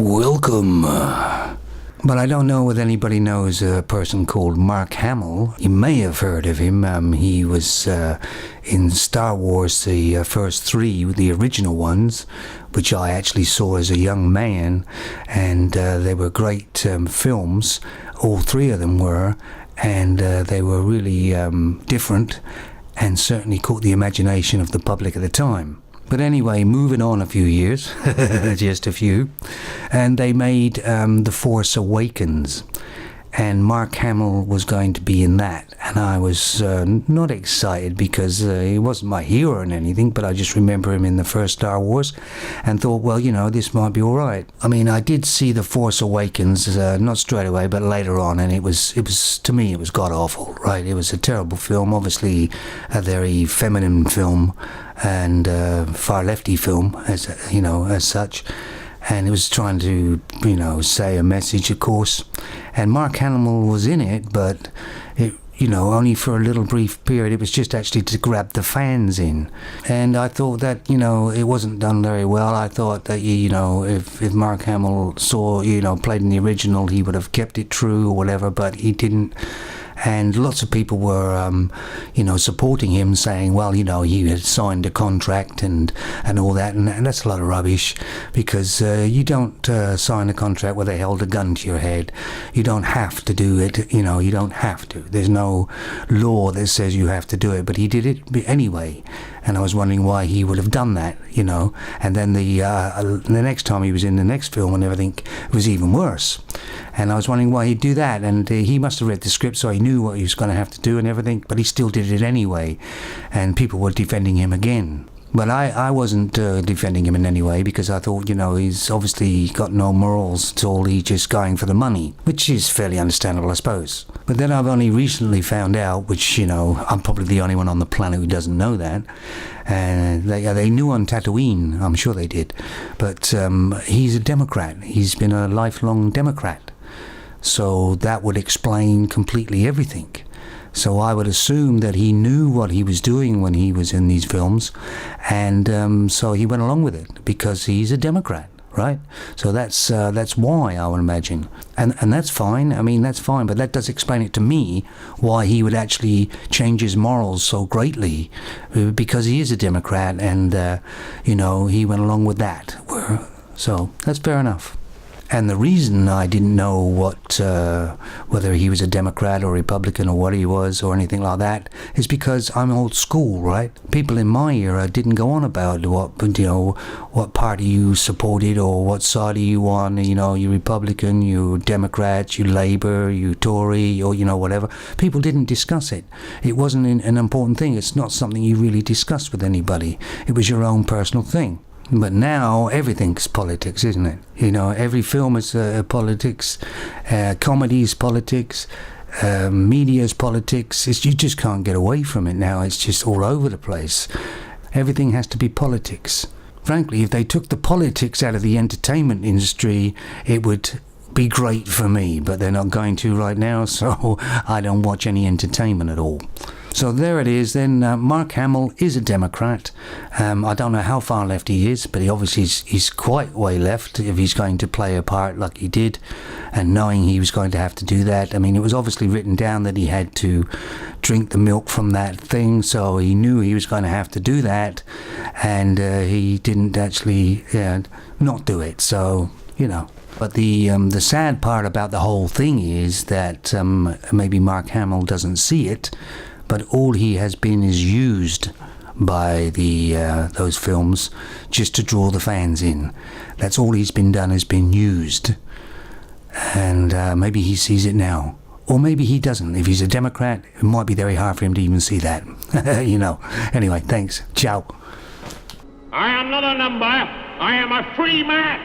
Welcome. But I don't know whether anybody knows a person called Mark Hamill. You may have heard of him. He was in Star Wars, the first three, the original ones, which I actually saw as a young man, and they were great films. All three of them were, and they were really different, and certainly caught the imagination of the public at the time. But anyway, moving on a few years, just a few, and they made The Force Awakens, and Mark Hamill was going to be in that, and I was not excited because he wasn't my hero and anything, but I just remember him in the first Star Wars and thought, well, you know, this might be all right. I mean, I did see The Force Awakens, not straight away, but later on, and it was to me, it was god-awful, right? It was a terrible film, obviously a very feminine film, and far lefty film, as such, and it was trying to, say a message, of course, and Mark Hamill was in it, but it, only for a little brief period. It was just actually to grab the fans in, and I thought that, it wasn't done very well. I thought that, if Mark Hamill played in the original, he would have kept it true or whatever, but he didn't. And lots of people were, supporting him, saying, well, he had signed a contract and all that. And that's a lot of rubbish, because you don't sign a contract where they held a gun to your head. You don't have to do it. You don't have to. There's no law that says you have to do it. But he did it anyway. And I was wondering why he would have done that, And then the next time he was in the next film and everything, it was even worse. And I was wondering why he'd do that. And he must have read the script, so he knew what he was going to have to do and everything, but he still did it anyway. And people were defending him again. But I wasn't defending him in any way, because I thought, he's obviously got no morals at all. He's just going for the money, which is fairly understandable, I suppose. But then I've only recently found out, which, I'm probably the only one on the planet who doesn't know that. And they knew on Tatooine, I'm sure they did. But he's a Democrat. He's been a lifelong Democrat. So that would explain completely everything. So I would assume that he knew what he was doing when he was in these films, and so he went along with it because he's a Democrat, right? So that's why, I would imagine, and that's fine. I mean, that's fine, but that does explain it to me why he would actually change his morals so greatly, because he is a Democrat, and he went along with that. So that's fair enough. And the reason I didn't know whether he was a Democrat or Republican or what he was or anything like that is because I'm old school, right? People in my era didn't go on about what party you supported or what side are you on. You Republican, you Democrat, you Labour, you Tory, or whatever. People didn't discuss it. It wasn't an important thing. It's not something you really discussed with anybody. It was your own personal thing. But now everything's politics, isn't it? Every film is politics, comedy is politics, media is politics. You just can't get away from it now. It's just all over the place. Everything has to be politics. Frankly, if they took the politics out of the entertainment industry, it would be great for me. But they're not going to right now, so I don't watch any entertainment at all. So there it is then. Mark Hamill is a Democrat. I don't know how far left he is, but he's quite way left if he's going to play a part like he did, and knowing he was going to have to do that. I mean, it was obviously written down that he had to drink the milk from that thing, so he knew he was going to have to do that, and he didn't actually not do it. So, But the sad part about the whole thing is that maybe Mark Hamill doesn't see it, but all he has been is used by those films just to draw the fans in. That's all he's been done, has been used. And maybe he sees it now. Or maybe he doesn't. If he's a Democrat, it might be very hard for him to even see that. Anyway, thanks. Ciao. I am not a number. I am a free man.